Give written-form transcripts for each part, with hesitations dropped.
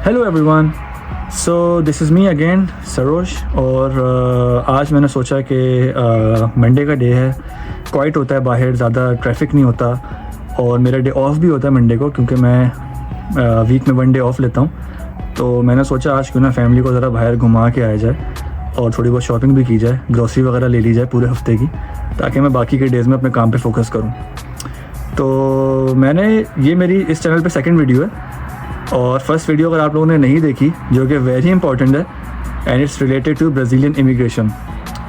Hello everyone, so this is me again Saroj. और आज मैंने सोचा कि मंडे का डे है, क्वाइट होता है बाहर, ज़्यादा ट्रैफिक नहीं होता और मेरा डे ऑफ भी होता है मंडे को, क्योंकि मैं वीक में 1 डे ऑफ लेता हूँ। तो मैंने सोचा आज क्यों ना फैमिली को ज़रा बाहर घुमा के आया जाए और थोड़ी बहुत शॉपिंग भी की जाए, ग्रॉसरी वगैरह ले ली जाए पूरे हफ्ते की, ताकि मैं बाकी के डेज़ में अपने काम पे फोकस करूँ। तो ये मेरी इस चैनल पे सेकंड वीडियो है और फर्स्ट वीडियो अगर आप लोगों ने नहीं देखी, जो कि वेरी इंपॉर्टेंट है and it's related to Brazilian immigration.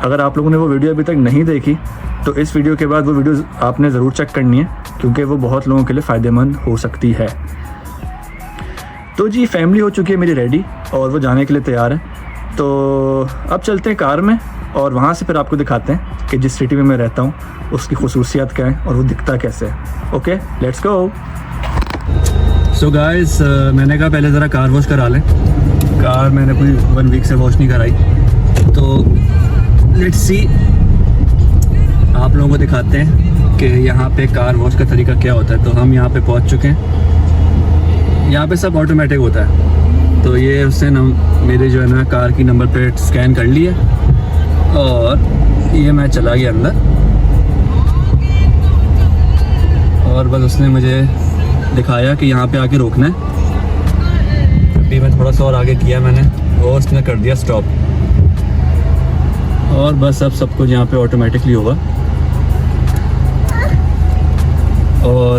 अगर आप लोगों ने वो वीडियो अभी तक नहीं देखी तो इस वीडियो के बाद वो वीडियो आपने ज़रूर चेक करनी है, क्योंकि वो बहुत लोगों के लिए फ़ायदेमंद हो सकती है। तो जी, फैमिली हो चुकी है मेरी रेडी और वो जाने के लिए तैयार है। तो अब चलते हैं कार में और वहाँ से फिर आपको दिखाते हैं कि जिस सिटी में मैं रहता हूँ उसकी खुसूसियात क्या है और वो दिखता कैसे है। Okay, let's go. So guys, मैंने कहा पहले ज़रा कार वॉश करा लें। कार मैंने कोई 1 वीक से वॉश नहीं कराई, तो लेट्स सी, आप लोगों को दिखाते हैं कि यहाँ पे कार वॉश का तरीका क्या होता है। तो हम यहाँ पे पहुँच चुके हैं। यहाँ पे सब ऑटोमेटिक होता है। तो ये उससे मेरे जो है ना कार की नंबर प्लेट स्कैन कर ली है और ये मैं चला गया अंदर और बस उसने मुझे दिखाया कि यहाँ पे आके रोकना है। अभी मैं थोड़ा सा और आगे किया मैंने, वो उसने कर दिया स्टॉप और बस अब सब कुछ यहाँ पे ऑटोमेटिकली होगा। और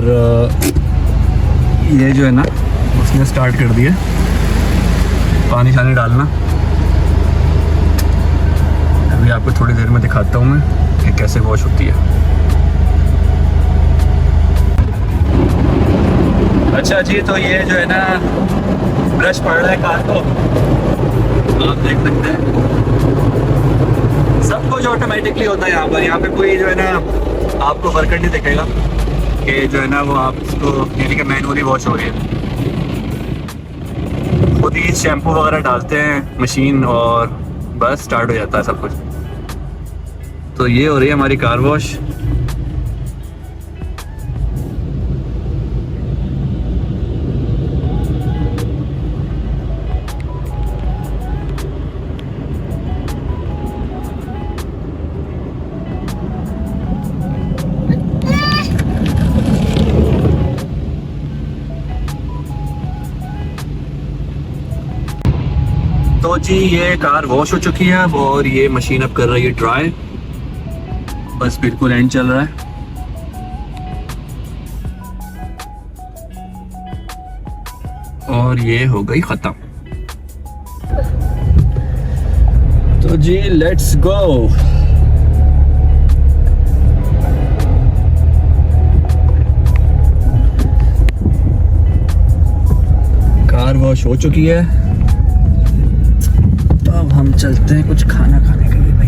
ये जो है ना उसने स्टार्ट कर दिया पानी शानी डालना। अभी आपको थोड़ी देर में दिखाता हूँ मैं कि कैसे वॉश होती है। अच्छा जी, तो ये जो है ना ब्रश पड़ रहा है कार को, आप देख सकते हैं सब कुछ ऑटोमेटिकली होता है यहाँ पर। यहाँ पे कोई जो है ना आपको वर्कर नहीं दिखेगा कि जो है ना वो आप इसको यानी कि मैनुअली वॉश हो रही है। खुद ही शैम्पू वगैरह डालते हैं मशीन और बस स्टार्ट हो जाता है सब कुछ। तो ये हो रही है हमारी कार वॉश। तो जी, ये कार वॉश हो चुकी है और ये मशीन अब कर रही है ड्राई। बस बिल्कुल एंड चल रहा है। और ये हो गई खत्म। तो जी, लेट्स गो। कार वॉश हो चुकी है, अब हम चलते हैं कुछ खाना खाने के लिए। भाई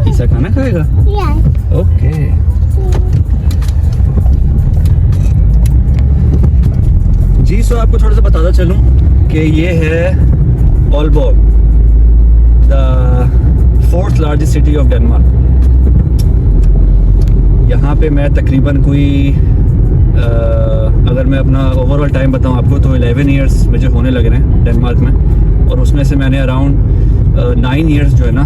ईसा खाना खाएगा? ओके। जी, सो आपको थोड़ा सा बताता चलूं कि ये है Aalborg, the 4th largest city of Denmark. यहाँ पे मैं तकरीबन कोई अगर मैं अपना ओवरऑल टाइम बताऊं आपको तो 11 ईयर्स मुझे होने लग रहे हैं डेनमार्क में, और उसमें से मैंने अराउंड 9 ईयर्स जो है ना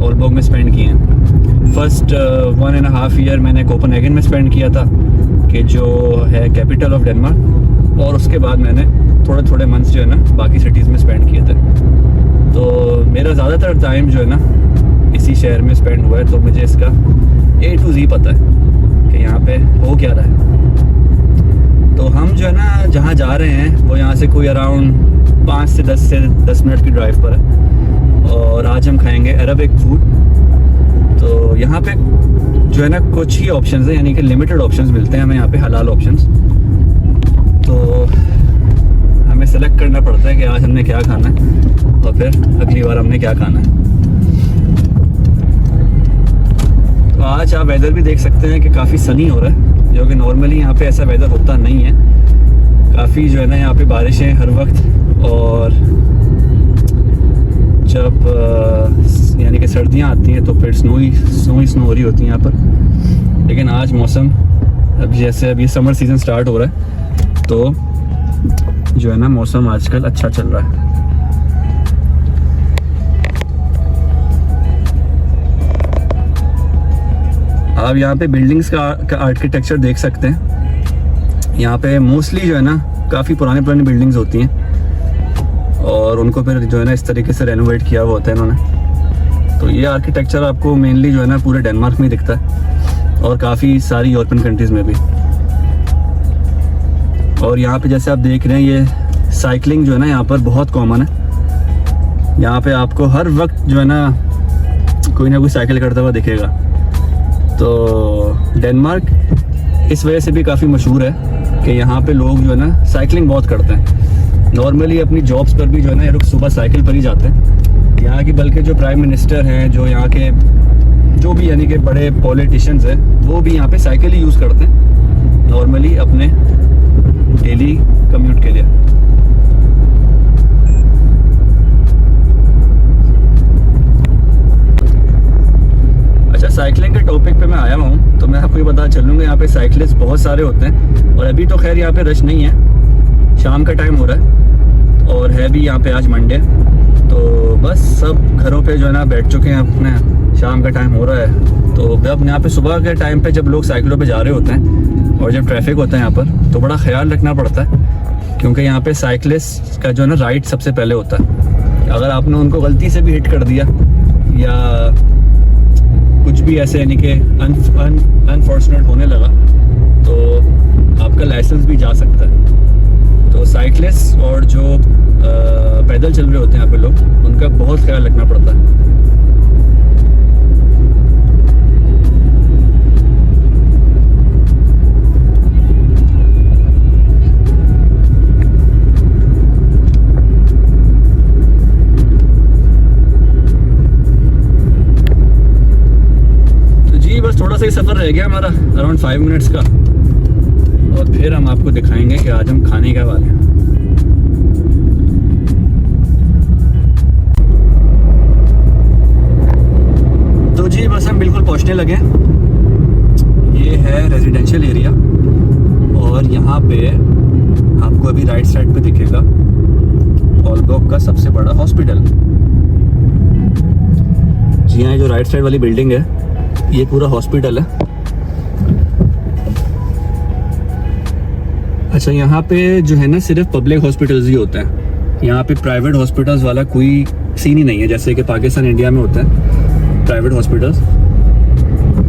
ऑलबॉर्ग में स्पेंड किए हैं। फर्स्ट 1.5 ईयर मैंने कोपेनहेगन में स्पेंड किया था, कि जो है कैपिटल ऑफ डेनमार्क, और उसके बाद मैंने थोड़े मंथ्स जो है ना बाकी सिटीज़ में स्पेंड किए थे। तो मेरा ज़्यादातर टाइम जो है ना इसी शहर में स्पेंड हुआ है, तो मुझे इसका A to Z पता है कि यहाँ पे हो क्या रहा है। तो हम जो है ना जहाँ जा रहे हैं वो यहाँ से कोई अराउंड 5 से 10 मिनट की ड्राइव पर है, और आज हम खाएंगे अरबिक फूड। तो यहाँ पे जो है ना कुछ ही ऑप्शंस हैं, यानी कि लिमिटेड ऑप्शंस मिलते हैं हमें यहाँ पे, हलाल ऑप्शंस। तो हमें सेलेक्ट करना पड़ता है कि आज हमने क्या खाना है और फिर अगली बार हमने क्या खाना है। तो आज आप वेदर भी देख सकते हैं कि काफ़ी सनी हो रहा है, जो कि नॉर्मली यहाँ पे ऐसा वेदर होता नहीं है। काफ़ी जो है ना यहाँ पे बारिशें हर वक्त, और जब यानी कि सर्दियाँ आती हैं तो फिर स्नो हो रही होती है यहाँ पर। लेकिन आज मौसम अब जैसे अब ये समर सीज़न स्टार्ट हो रहा है तो जो है ना मौसम आजकल अच्छा चल रहा है। आप यहाँ पे बिल्डिंग्स का आर्किटेक्चर देख सकते हैं। यहाँ पे मोस्टली जो है ना काफ़ी पुरानी बिल्डिंग्स होती हैं और उनको फिर जो है ना इस तरीके से रेनोवेट किया हुआ होता है इन्होंने। तो ये आर्किटेक्चर आपको मेनली जो है ना पूरे डेनमार्क में दिखता है और काफ़ी सारी यूरोपियन कंट्रीज़ में भी। और यहाँ पे जैसे आप देख रहे हैं ये साइकिलिंग जो है ना यहाँ पर बहुत कॉमन है। यहाँ पे आपको हर वक्त जो है ना कोई साइकिल करता हुआ दिखेगा। तो डेनमार्क इस वजह से भी काफ़ी मशहूर है कि यहाँ पे लोग जो है ना साइकिलिंग बहुत करते हैं। नॉर्मली अपनी जॉब्स पर भी जो है ना ये लोग सुबह साइकिल पर ही जाते हैं। यहाँ की बल्कि जो प्राइम मिनिस्टर हैं, जो यहाँ के जो भी यानी कि बड़े पॉलिटिशियंस हैं, वो भी यहाँ पे साइकिल ही यूज़ करते हैं नॉर्मली अपने डेली कम्यूट के लिए। साइकिलिंग के टॉपिक पे मैं आया हूँ तो मैं आपको ये बता चलूँगा यहाँ पे साइकिलिस्ट बहुत सारे होते हैं। और अभी तो खैर यहाँ पे रश नहीं है, शाम का टाइम हो रहा है और है भी यहाँ पे आज मंडे। तो बस सब घरों पे जो है ना बैठ चुके हैं अपने, शाम का टाइम हो रहा है। तो अब यहाँ पे सुबह के टाइम पे जब लोग साइकिलों पे जा रहे होते हैं और जब ट्रैफिक होता है यहाँ पर तो बड़ा ख्याल रखना पड़ता है, क्योंकि यहाँ पे साइकिलिस्ट का जो है ना राइट सबसे पहले होता है। अगर आपने उनको गलती से भी हिट कर दिया या कुछ भी ऐसे यानी कि अनफॉर्चुनेट होने लगा तो आपका लाइसेंस भी जा सकता है। तो साइकिलिस्ट और जो पैदल चल रहे होते हैं यहाँ पे लोग, उनका बहुत ख्याल रखना पड़ता है। बस थोड़ा सा ही सफ़र रह गया हमारा, अराउंड 5 मिनट्स का, और फिर हम आपको दिखाएंगे कि आज हम खाने क्या वाले हैं। तो जी बस हम बिल्कुल पहुंचने लगे। ये है रेजिडेंशियल एरिया और यहाँ पे आपको अभी राइट साइड पे दिखेगा ऑलबर्ग का सबसे बड़ा हॉस्पिटल। जी हाँ, जो राइट साइड वाली बिल्डिंग है ये पूरा हॉस्पिटल है। अच्छा, यहाँ पे जो है ना सिर्फ पब्लिक हॉस्पिटल्स ही होते हैं, यहाँ पे प्राइवेट हॉस्पिटल्स वाला कोई सीन ही नहीं है, जैसे कि पाकिस्तान इंडिया में होता है प्राइवेट हॉस्पिटल्स।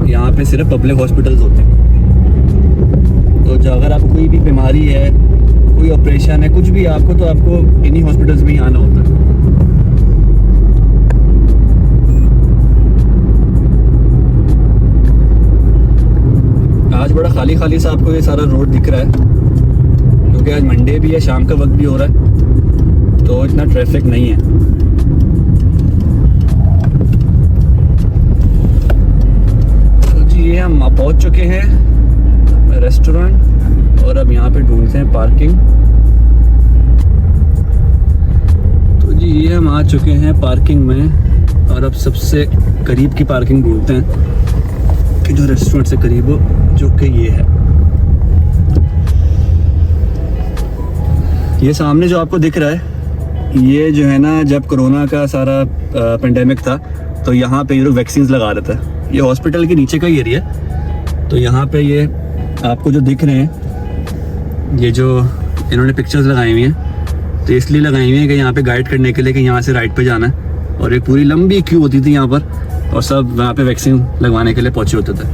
यहाँ पे सिर्फ पब्लिक हॉस्पिटल्स होते हैं। तो जो अगर आपको कोई भी बीमारी है, कोई ऑपरेशन है, कुछ भी आपको, तो आपको इन्हीं हॉस्पिटल्स में ही आना होता है। आज बड़ा खाली खाली सा आपको ये सारा रोड दिख रहा है, क्योंकि आज मंडे भी है, शाम का वक्त भी हो रहा है, तो इतना ट्रैफिक नहीं है। तो जी ये हम पहुंच चुके हैं रेस्टोरेंट और अब यहाँ पे ढूंढते हैं पार्किंग। तो जी ये हम आ चुके हैं पार्किंग में और अब सबसे करीब की पार्किंग ढूंढते हैं कि जो रेस्टोरेंट से करीब हो, जो कि ये है। ये सामने जो आपको दिख रहा है, ये जो है ना जब कोरोना का सारा पेंडेमिक था तो यहाँ पे ये लोग वैक्सीन लगा रहे थे। ये हॉस्पिटल के नीचे का ही एरिया, तो यहाँ पे ये आपको जो दिख रहे हैं, ये जो इन्होंने पिक्चर्स लगाई हुई हैं, तो इसलिए लगाई हुई है कि यहाँ पे गाइड करने के लिए कि यहाँ से राइट पे जाना है। और एक पूरी लंबी क्यू होती थी यहाँ पर और सब वहाँ पे वैक्सीन लगवाने के लिए पहुँचे होते थे।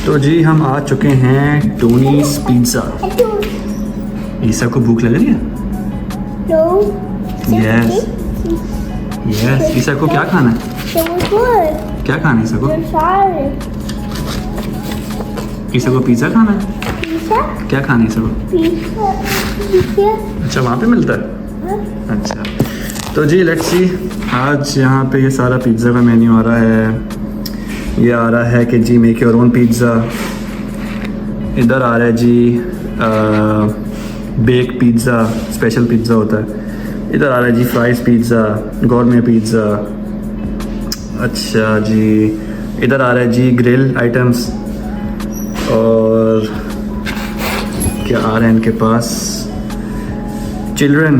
तो जी हम आ चुके हैं टोनीज पिज़्ज़ा। ईसा को भूख लग रही है? Yes yes. ईसा को क्या खाना है? क्या खाना है ईसा को? ईसा को पिज़्ज़ा खाना है? क्या खाना है ईसा को? अच्छा, वहाँ पे मिलता है? अच्छा, तो जी लेट्स सी। आज यहाँ पे ये सारा पिज़्ज़ा का मेन्यू आ रहा है। ये आ रहा है कि जी मेक योर ओन पिज़्ज़ा। इधर आ रहा है जी बेक पिज़्ज़ा, स्पेशल पिज़्ज़ा होता है। इधर आ रहा है जी फ्राइज़ पिज़्ज़ा, गॉर्मे पिज़्ज़ा। अच्छा जी, इधर आ रहा है जी ग्रिल आइटम्स, और क्या आ रहा है इनके पास, चिल्ड्रन,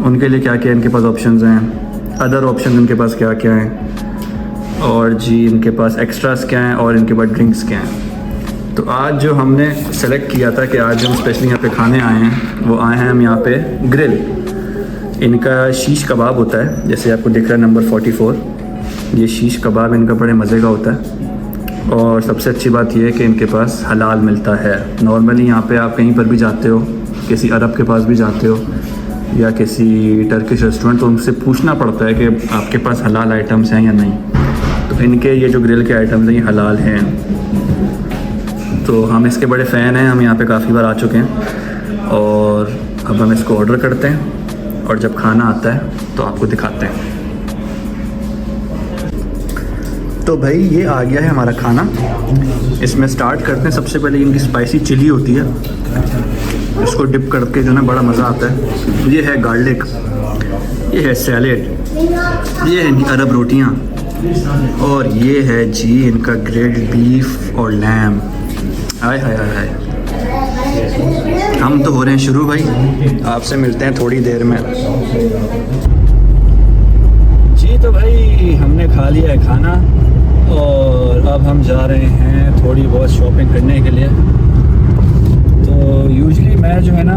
उनके लिए क्या क्या इनके पास ऑप्शंस हैं, अदर ऑप्शन इनके पास क्या क्या हैं, और जी इनके पास एक्स्ट्रास क्या हैं, और इनके पास ड्रिंक्स क्या हैं। तो आज जो हमने सेलेक्ट किया था कि आज हम स्पेशली यहाँ पे खाने आए हैं, वो आए हैं हम यहाँ पे ग्रिल। इनका शीश कबाब होता है, जैसे आपको दिख रहा है नंबर 44, ये शीश कबाब इनका बड़े मज़े का होता है। और सबसे अच्छी बात यह है कि इनके पास हलाल मिलता है। नॉर्मली यहाँ पे आप कहीं पर भी जाते हो, किसी अरब के पास भी जाते हो या किसी टर्किश रेस्टोरेंट, तो उनसे पूछना पड़ता है कि आपके पास हलाल आइटम्स हैं या नहीं। तो इनके ये जो ग्रिल के आइटम्स हैं ये हलाल हैं, तो हम इसके बड़े फ़ैन हैं, हम यहाँ पे काफ़ी बार आ चुके हैं। और अब हम इसको ऑर्डर करते हैं और जब खाना आता है तो आपको दिखाते हैं। तो भाई ये आ गया है हमारा खाना। इसमें स्टार्ट करते हैं, सबसे पहले इनकी स्पाइसी चिली होती है, इसको डिप करके जो ना बड़ा मज़ा आता है। ये है गार्लिक, ये है सैलेड, ये है इनकी अरब रोटियाँ, और ये है जी इनका ग्रिल्ड बीफ और लैम। हाय हाय हाय हाय, हम तो हो रहे हैं शुरू भाई, आपसे मिलते हैं थोड़ी देर में। जी तो भाई हमने खा लिया है खाना और अब हम जा रहे हैं थोड़ी बहुत शॉपिंग करने के लिए। तो यूजुअली मैं जो है ना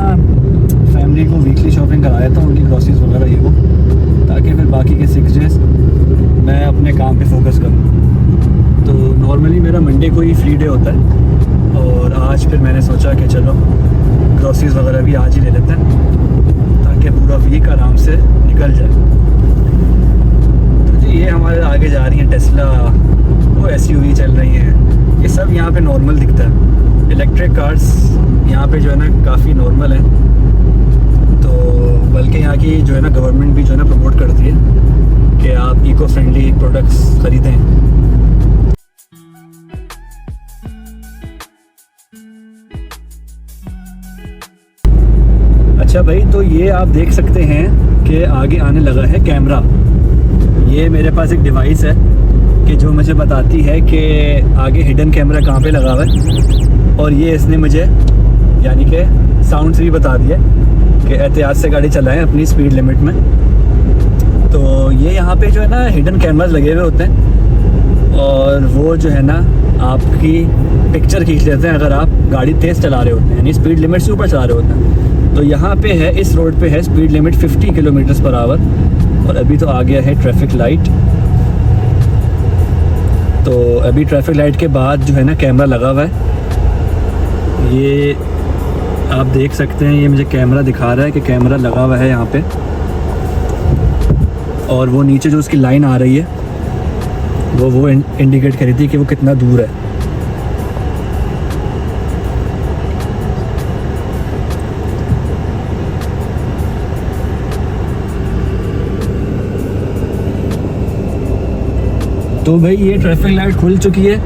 फैमिली को वीकली शॉपिंग करा देता हूँ, उनकी ग्रॉसरीज वगैरह ये वो, ताकि फिर बाकी के 6 डेज मैं अपने काम पे फोकस करूँ। तो नॉर्मली मेरा मंडे को ही फ्री डे होता है, और आज फिर मैंने सोचा कि चलो ग्रॉसरीज वगैरह भी आज ही ले लेते हैं ताकि पूरा वीक आराम से निकल जाए। तो जी ये हमारे आगे जा रही हैं टेस्ला, वो SUV चल रही हैं, ये सब यहाँ पे नॉर्मल दिखता है। इलेक्ट्रिक कार्स यहाँ पे जो है ना काफ़ी नॉर्मल है। तो बल्कि यहाँ की जो है ना गवर्नमेंट भी जो है ना प्रमोट करती है कि आप इको फ्रेंडली प्रोडक्ट्स ख़रीदें। अच्छा भाई, तो ये आप देख सकते हैं कि आगे आने लगा है कैमरा। ये मेरे पास एक डिवाइस है कि जो मुझे बताती है कि आगे हिडन कैमरा कहाँ पे लगा हुआ है, और ये इसने मुझे यानी कि साउंड से भी बता दिया कि एहतियात से गाड़ी चलाएं अपनी स्पीड लिमिट में। तो ये यहाँ पे जो है ना हिडन कैमरास लगे हुए होते हैं, और वो जो है ना आपकी पिक्चर खींच लेते हैं अगर आप गाड़ी तेज़ चला रहे होते हैं, यानी स्पीड लिमिट से ऊपर चला रहे होते हैं। तो यहाँ पे है, इस रोड पे है speed limit 50 kilometre per hour, और अभी तो आ गया है ट्रैफिक लाइट। तो अभी ट्रैफिक लाइट के बाद जो है ना कैमरा लगा हुआ है, ये आप देख सकते हैं, ये मुझे कैमरा दिखा रहा है कि कैमरा लगा हुआ है यहाँ पे। और वो नीचे जो उसकी लाइन आ रही है वो इंडिकेट कर रही थी कि वो कितना दूर है। तो भाई ये ट्रैफिक लाइट खुल चुकी है,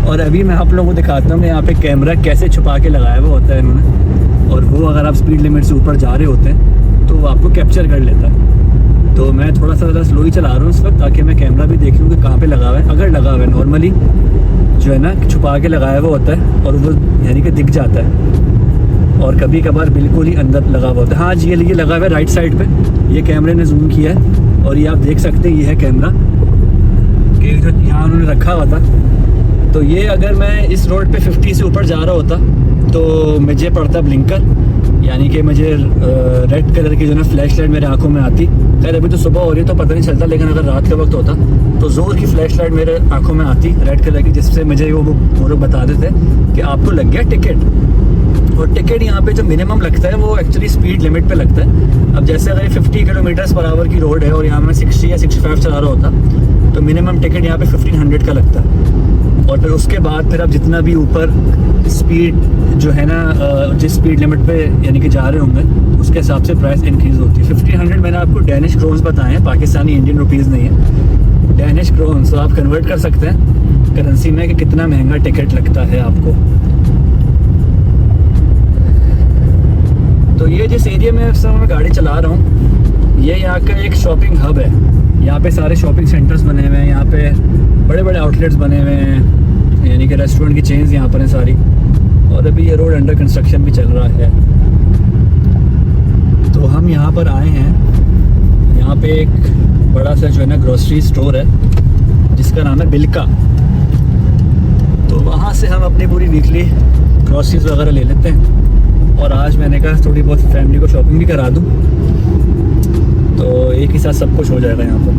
और अभी मैं आप लोगों को दिखाता हूँ यहाँ पे कैमरा कैसे छुपा के लगाया हुआ होता है इन्होंने। और वो अगर आप स्पीड लिमिट से ऊपर जा रहे होते हैं तो वो आपको कैप्चर कर लेता है। तो मैं थोड़ा सा ज़्यादा स्लो ही चला रहा हूँ इस वक्त, ताकि मैं कैमरा भी देख लूँ कि कहाँ पे लगा हुआ है। अगर लगा हुआ है नॉर्मली जो है ना छुपा के लगाया हुआ होता है, और वो यानी कि दिख जाता है, और कभी कभार बिल्कुल ही अंदर लगा हुआ होता है। हाँ जी ये लगा हुआ है राइट साइड पर, ये कैमरे ने जूम किया है, और ये आप देख सकते हैं ये है कैमरा कि जो यहाँ उन्होंने रखा हुआ था। तो ये अगर मैं इस रोड पे 50 से ऊपर जा रहा होता तो मुझे पड़ता ब्लिंकर, यानी कि मुझे रेड कलर की जो ना फ्लैश लाइट मेरे आंखों में आती। खैर अभी तो सुबह हो रही है तो पता नहीं चलता, लेकिन अगर रात का वक्त होता तो ज़ोर की फ्लैश लाइट मेरे आंखों में आती रेड कलर की, जिससे मुझे वो लोग बता देते कि आपको लग गया टिकट। और टिकट यहाँ पे जो मिनिमम लगता है वो एक्चुअली स्पीड लिमिट पे लगता है। अब जैसे अगर 50 किलोमीटर पर आवर की रोड है और यहाँ मैं 60 या 65 चला रहा होता तो मिनिमम टिकट यहाँ पे 1500 का लगता है। और फिर उसके बाद फिर आप जितना भी ऊपर स्पीड जो है ना जिस स्पीड लिमिट पे यानी कि जा रहे होंगे उसके हिसाब से प्राइस इंक्रीज़ होती है। 1500 मैंने आपको डैनिश क्रोन्स बताए हैं, पाकिस्तानी इंडियन रुपीज़ नहीं है, डैनिश क्रोन्स। तो आप कन्वर्ट कर सकते हैं करेंसी में कि कितना महंगा टिकट लगता है आपको। तो ये जिस एरिया में इस समय मैं गाड़ी चला रहा हूँ ये यहाँ का एक शॉपिंग हब है। यहाँ पे सारे शॉपिंग सेंटर्स बने हुए हैं, यहाँ पे बड़े बड़े आउटलेट्स बने हुए हैं, यानी कि रेस्टोरेंट की चेन्स यहाँ पर हैं सारी। और अभी ये रोड अंडर कंस्ट्रक्शन भी चल रहा है। तो हम यहाँ पर आए हैं, यहाँ पे एक बड़ा सा जो है ना ग्रोसरी स्टोर है जिसका नाम है बिल्का। तो वहाँ से हम अपनी पूरी वीकली ग्रोसरीज वगैरह ले लेते हैं। और आज मैंने कहा थोड़ी बहुत फैमिली को शॉपिंग भी करा दूँ, तो एक ही साथ सब कुछ हो जाएगा यहाँ पर।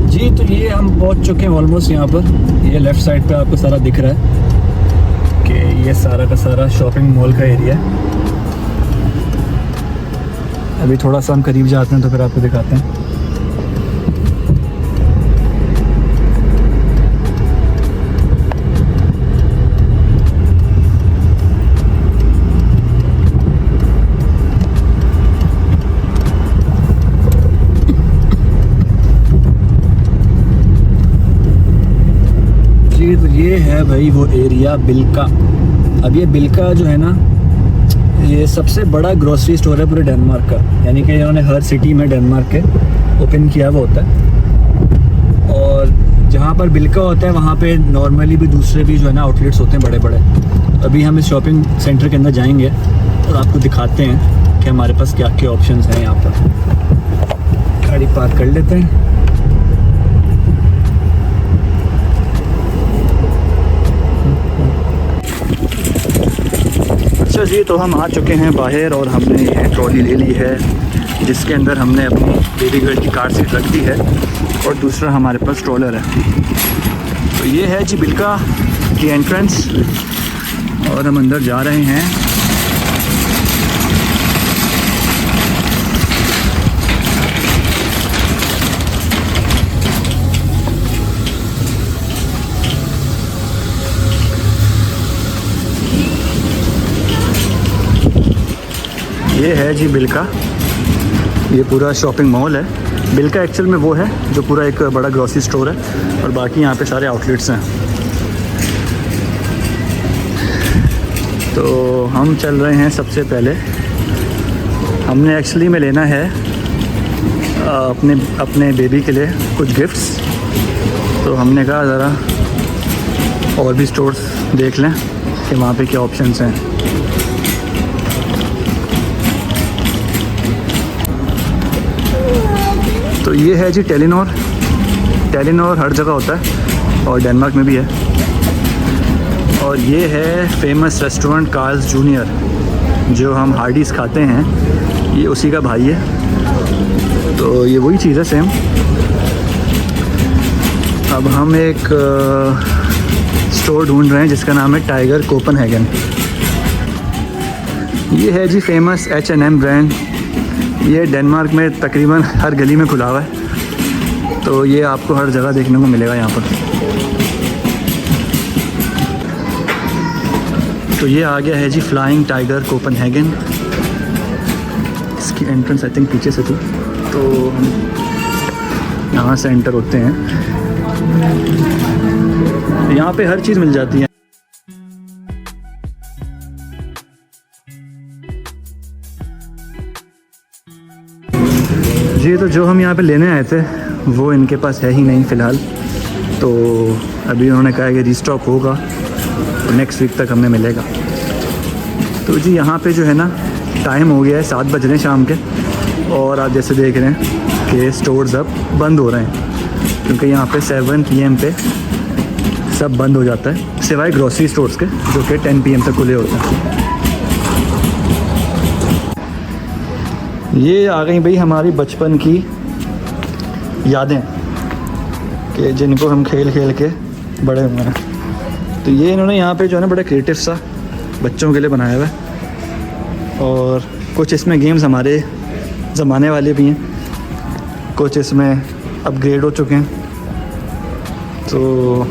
जी तो ये हम पहुँच चुके हैं ऑलमोस्ट यहाँ पर। ये लेफ़्ट साइड पे आपको सारा दिख रहा है कि ये सारा का सारा शॉपिंग मॉल का एरिया है। अभी थोड़ा सा हम करीब जाते हैं तो फिर आपको दिखाते हैं। तो ये है भाई वो एरिया बिल्का। अब ये बिल्का जो है ना, ये सबसे बड़ा ग्रोसरी स्टोर है पूरे डेनमार्क का, यानी कि इन्होंने हर सिटी में डेनमार्क के ओपन किया हुआ होता है। और जहाँ पर बिल्का होता है वहाँ पे नॉर्मली भी दूसरे भी जो है ना आउटलेट्स होते हैं बड़े बड़े। अभी हम इस शॉपिंग सेंटर के अंदर जाएंगे और आपको दिखाते हैं कि हमारे पास क्या क्या ऑप्शंस हैं। यहाँ पर गाड़ी पार्क कर लेते हैं। अच्छा जी, तो हम आ चुके हैं बाहर और हमने ये ट्रॉली ले ली है जिसके अंदर हमने अपनी बेबी गर्ल की कार सीट रख दी है और दूसरा हमारे पास ट्रॉलर है। तो ये है जी बिल्का की एंट्रेंस और हम अंदर जा रहे हैं। ये है जी बिल्का, ये पूरा शॉपिंग मॉल है। बिल्का एक्चुअल में वो है जो पूरा एक बड़ा ग्रोसरी स्टोर है और बाकी यहाँ पे सारे आउटलेट्स हैं। तो हम चल रहे हैं। सबसे पहले हमने एक्चुअली में लेना है अपने बेबी के लिए कुछ गिफ्ट्स। तो हमने कहा ज़रा और भी स्टोर्स देख लें कि वहाँ पे क्या ऑप्शंस हैं। तो ये है जी टेलीनॉर। टेलीनॉर हर जगह होता है और डेनमार्क में भी है। और ये है फेमस रेस्टोरेंट कार्ल्स जूनियर, जो हम हार्डीज़ खाते हैं, ये उसी का भाई है। तो ये वही चीज़ है सेम। अब हम एक स्टोर ढूंढ रहे हैं जिसका नाम है टाइगर कोपनहेगन। ये है जी फेमस H&M ब्रांड। ये डेनमार्क में तकरीबन हर गली में खुला हुआ है, तो ये आपको हर जगह देखने को मिलेगा यहाँ पर। तो ये आ गया है जी फ्लाइंग टाइगर कोपनहेगन। इसकी एंट्रेंस आई थिंक पीछे से थी, तो हम यहाँ से एंटर होते हैं। यहाँ पे हर चीज़ मिल जाती है। जी तो जो हम यहाँ पे लेने आए थे वो इनके पास है ही नहीं फ़िलहाल। तो अभी उन्होंने कहा कि रीस्टॉक होगा और नेक्स्ट वीक तक हमें मिलेगा। तो जी यहाँ पे जो है ना टाइम हो गया है 7 बज रहे हैं शाम के, और आप जैसे देख रहे हैं कि स्टोर्स अब बंद हो रहे हैं क्योंकि यहाँ पे 7 PM पे सब बंद हो जाता है, सिवाय ग्रोसरी स्टोर्स के जो कि 10 PM तक खुले होते हैं। ये आ गई भाई हमारी बचपन की यादें कि जिनको हम खेल खेल के बड़े हुए हैं। तो ये इन्होंने यहाँ पे जो है ना बड़ा क्रिएटिव सा बच्चों के लिए बनाया हुआ है, और कुछ इसमें गेम्स हमारे ज़माने वाले भी हैं, कुछ इसमें अपग्रेड हो चुके हैं। तो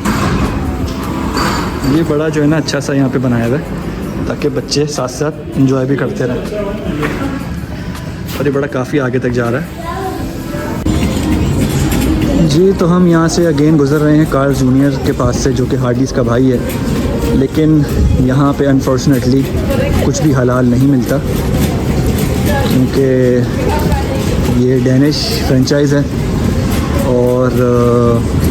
ये बड़ा जो है ना अच्छा सा यहाँ पे बनाया हुआ है ताकि बच्चे साथ साथ एंजॉय भी करते रहें, और ये बड़ा काफ़ी आगे तक जा रहा है। जी तो हम यहाँ से अगेन गुज़र रहे हैं कार्ल जूनियर के पास से, जो कि हार्डीज़ का भाई है, लेकिन यहाँ पे अनफॉर्चुनेटली कुछ भी हलाल नहीं मिलता। क्योंकि ये डेनिश फ्रेंचाइज़ है और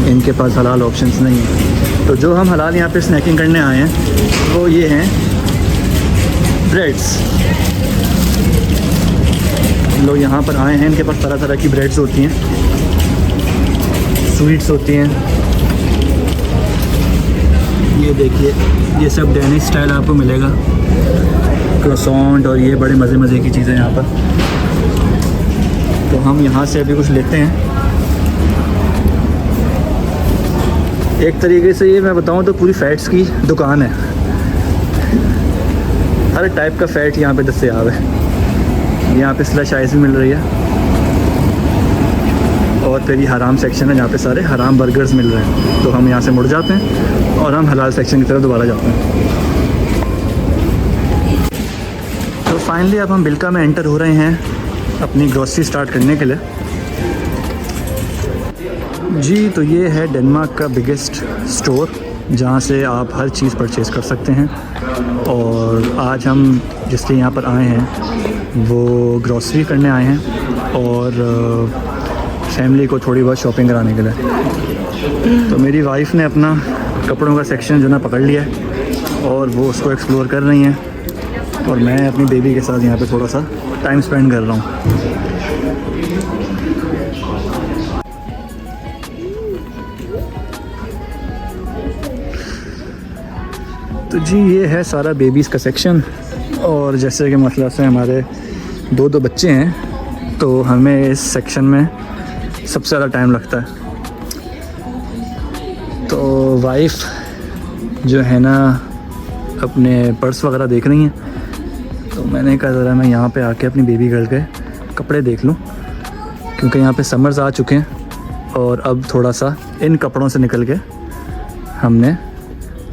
इनके पास हलाल ऑप्शंस नहीं हैं। तो जो हम हलाल यहाँ पे स्नैकिंग करने आए हैं वो ये हैं ब्रेड्स। लोग यहाँ पर आए हैं, इनके पास तरह तरह की ब्रेड्स होती हैं, स्वीट्स होती हैं। ये देखिए, ये सब डेनिश स्टाइल आपको मिलेगा, क्रोसॉन्ट और ये बड़े मज़े मज़े की चीज़ें यहाँ पर। तो हम यहाँ से अभी कुछ लेते हैं। एक तरीके से ये मैं बताऊँ तो पूरी फ़ैट्स की दुकान है, हर टाइप का फ़ैट यहाँ पे दस्तयाब है। यहाँ पे स्लश आइस भी मिल रही है और फिर ये हराम सेक्शन है जहाँ पे सारे हराम बर्गर्स मिल रहे हैं। तो हम यहाँ से मुड़ जाते हैं और हम हलाल सेक्शन की तरफ दोबारा जाते हैं। तो फाइनली अब हम बिल्का में एंटर हो रहे हैं अपनी ग्रॉसरी स्टार्ट करने के लिए। जी, तो ये है डेनमार्क का बिगेस्ट स्टोर जहाँ से आप हर चीज़ परचेज़ कर सकते हैं। और आज हम जिसके यहाँ पर आए हैं वो ग्रॉसरी करने आए हैं और फैमिली को थोड़ी बहुत शॉपिंग कराने के लिए। तो मेरी वाइफ ने अपना कपड़ों का सेक्शन जो ना पकड़ लिया है और वो उसको एक्सप्लोर कर रही हैं और मैं अपनी बेबी के साथ यहाँ पे थोड़ा सा टाइम स्पेंड कर रहा हूँ। तो जी, ये है सारा बेबीज़ का सेक्शन। और जैसे कि मतलब से हमारे दो बच्चे हैं तो हमें इस सेक्शन में सबसे ज़्यादा टाइम लगता है। तो वाइफ जो है ना अपने पर्स वगैरह देख रही हैं, तो मैंने कहा ज़रा मैं यहाँ पे आके अपनी बेबी गर्ल के कपड़े देख लूँ, क्योंकि यहाँ पे समर्स आ चुके हैं और अब थोड़ा सा इन कपड़ों से निकल के हमने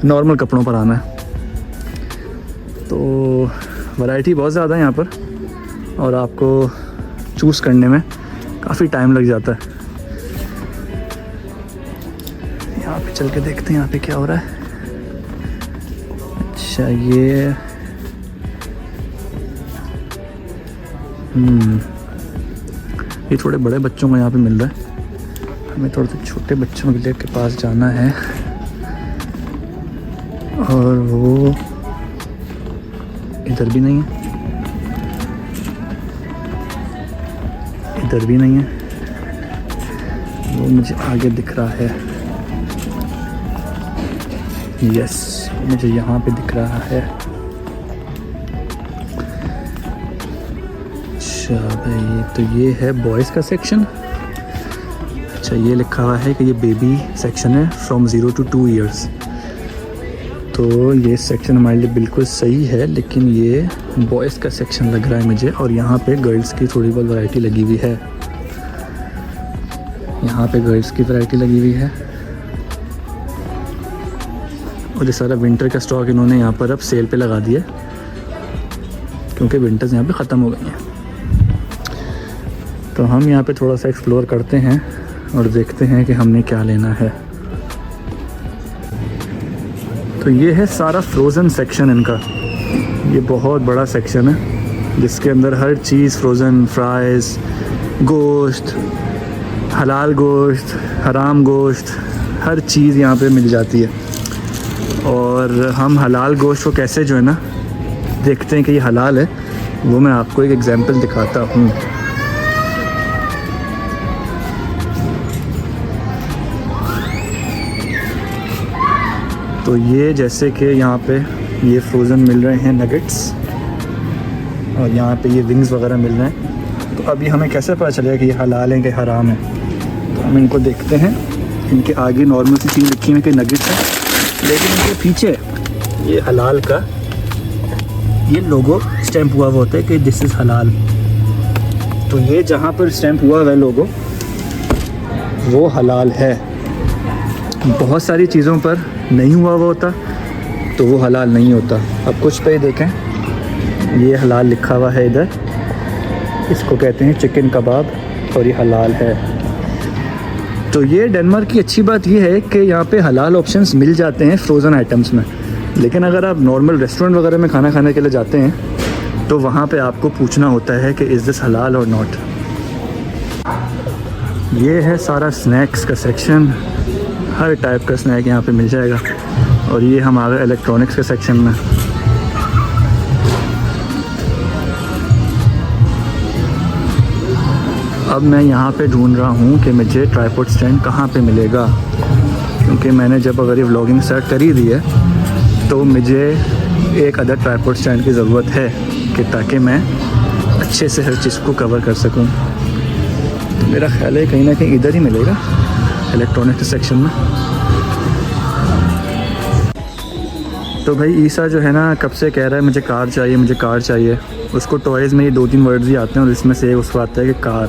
नॉर्मल कपड़ों पर आना है। तो वैरायटी बहुत ज़्यादा है यहाँ पर और आपको चूज़ करने में काफ़ी टाइम लग जाता है। यहाँ पे चल के देखते हैं यहाँ पे क्या हो रहा है। अच्छा, ये थोड़े बड़े बच्चों को यहाँ पे मिल रहा है, हमें थोड़े से छोटे बच्चों के पास जाना है। और वो इधर भी नहीं है, इधर भी नहीं है, वो मुझे आगे दिख रहा है। यस, मुझे यहाँ पे दिख रहा है। अच्छा भाई, तो ये है बॉयज़ का सेक्शन। अच्छा, ये लिखा हुआ है कि ये बेबी सेक्शन है फ्रॉम 0 to 2 years। तो ये सेक्शन हमारे लिए बिल्कुल सही है, लेकिन ये बॉयज़ का सेक्शन लग रहा है मुझे। और यहाँ पे गर्ल्स की थोड़ी बहुत वैरायटी लगी हुई है, यहाँ पे गर्ल्स की वैरायटी लगी हुई है। और ये सारा विंटर का स्टॉक इन्होंने यहाँ पर अब सेल पे लगा दिया, क्योंकि विंटर्स यहाँ पे ख़त्म हो गई हैं। तो हम यहाँ पे थोड़ा सा एक्सप्लोर करते हैं और देखते हैं कि हमने क्या लेना है। तो ये है सारा फ्रोज़न सेक्शन इनका। ये बहुत बड़ा सेक्शन है जिसके अंदर हर चीज़ फ्रोज़न, फ्राइज़, गोश्त, हलाल गोश्त, हराम गोश्त, हर चीज़ यहाँ पे मिल जाती है। और हम हलाल गोश्त को कैसे जो है ना देखते हैं कि ये हलाल है, वो मैं आपको एक एग्जांपल दिखाता हूँ। तो ये जैसे कि यहाँ पे ये फ्रोज़न मिल रहे हैं नगेट्स और यहाँ पे ये विंग्स वगैरह मिल रहे हैं। तो अभी हमें कैसे पता चलेगा कि ये हलाल है कि हराम है? तो हम इनको देखते हैं। इनके आगे नॉर्मल सी चीज़ लिखी हुई कि नगेट्स है, लेकिन इनके पीछे ये हलाल का ये लोगो स्टैम्प हुआ होता है कि दिस इज़ हलाल। तो ये जहाँ पर स्टैम्प हुआ हुआ है लोगो, वो हलाल है। बहुत सारी चीज़ों पर नहीं हुआ होता तो वो हलाल नहीं होता। अब कुछ पे देखें, ये हलाल लिखा हुआ है इधर, इसको कहते हैं चिकन कबाब और ये हलाल है। तो ये डेनमार्क की अच्छी बात ये है कि यहाँ पे हलाल ऑप्शंस मिल जाते हैं फ्रोज़न आइटम्स में। लेकिन अगर आप नॉर्मल रेस्टोरेंट वगैरह में खाना खाने के लिए जाते हैं तो वहाँ पे आपको पूछना होता है कि इज़ दिस हलाल और नॉट। ये है सारा स्नैक्स का सेक्शन, हर टाइप का स्नैक यहाँ पे मिल जाएगा। और ये हम आ गए इलेक्ट्रॉनिक्स के सेक्शन में। अब मैं यहाँ पे ढूंढ रहा हूँ कि मुझे ट्राइपॉड स्टैंड कहाँ पे मिलेगा, क्योंकि मैंने जब अगर ये व्लॉगिंग स्टार्ट कर ही दी है तो मुझे एक अदर ट्राइपॉड स्टैंड की ज़रूरत है कि ताकि मैं अच्छे से हर चीज़ को कवर कर सकूँ। तो मेरा ख्याल है कहीं ना कहीं इधर ही मिलेगा, इलेक्ट्रॉनिक सेक्शन में। तो भाई ईसा जो है ना कब से कह रहा है मुझे कार चाहिए, मुझे कार चाहिए। उसको टॉयज़ में ये 2-3 वर्ड्स ही आते हैं और इसमें से एक उसको आता है कि कार।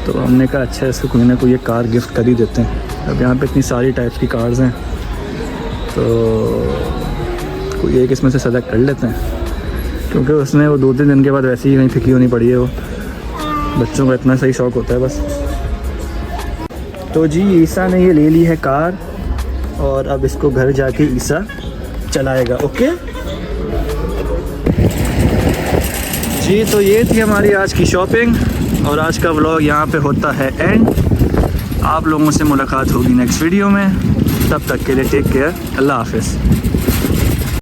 तो हमने कहा अच्छा इसको कोई ना कोई ये कार गिफ्ट कर ही देते हैं। अब यहाँ पे इतनी सारी टाइप्स की कार्स हैं तो कोई एक इसमें से सेलेक्ट कर लेते हैं, क्योंकि उसने वो 2-3 दिन के बाद वैसे ही कहीं फिकी होनी पड़ी है। वो बच्चों का इतना सही शौक़ होता है बस। तो जी ईसा ने ये ले ली है कार और अब इसको घर जाके ईसा चलाएगा। ओके जी, तो ये थी हमारी आज की शॉपिंग और आज का व्लॉग यहाँ पे होता है एंड। आप लोगों से मुलाकात होगी नेक्स्ट वीडियो में, तब तक के लिए टेक केयर, अल्लाह हाफ़िज़।